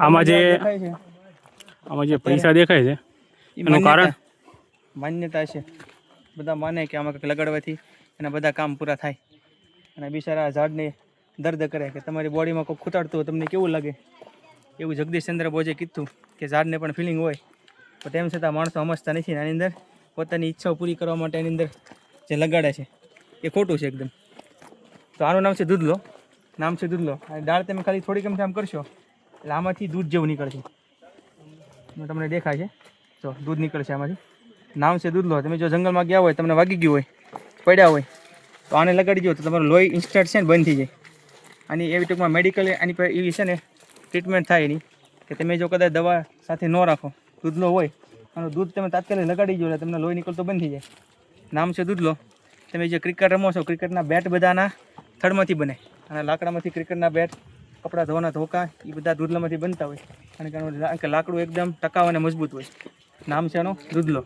આમાં જે પૈસા દેખાય છે એનું કારણ માન્યતા છે. બધા માને કે આમાં કંઈક લગાડવાથી એના બધા કામ પૂરા થાય. અને બિચારા ઝાડને દર્દ કરે કે તમારી બોડીમાં કોઈ ખૂટાડતું હોય તમને કેવું લાગે. એવું જગદીશચંદ્ર બોઝે કીધું કે ઝાડને પણ ફિલિંગ હોય, તો તેમ છતાં માણસો સમજતા નથી. આની અંદર પોતાની ઈચ્છાઓ પૂરી કરવા માટે એની અંદર જે લગાડે છે એ ખોટું છે એકદમ. તો આનું નામ છે દૂધલો. નામ છે દૂધલો. અને ડાળ તમે ખાલી થોડીક આમ કરશો એટલે આમાંથી દૂધ જેવું નીકળશે. તમને દેખાય છે તો દૂધ નીકળશે આમાંથી. નામ છે દૂધલો. તમે જો જંગલમાં ગયા હોય, તમને વાગી ગયું હોય, પડ્યા હોય, તો આને લગાડી દો તો તમારું લોહી ઇન્સ્ટન્ટ છે ને બંધ થઈ જાય. આની એવી ટૂંકમાં મેડિકલ આની પર એવી છે ને ટ્રીટમેન્ટ થાય એની કે તમે જો કદાચ દવા સાથે ન રાખો, દૂધલો હોય અને દૂધ તમે તાત્કાલિક લગાડી દો એટલે તમને લોહી નીકળતો બંધ થઈ જાય. નામ છે દૂધલો. તમે જે ક્રિકેટ રમો છો, ક્રિકેટના બેટ બધાના થડમાંથી બને. અને લાકડામાંથી ક્રિકેટના બેટ, કપડાં ધોવાના ધોકા એ બધા દૂધલામાંથી બનતા હોય. અને કે લાકડું એકદમ ટકાઉ અને મજબૂત હોય. નામ છે એનો દૂધલો.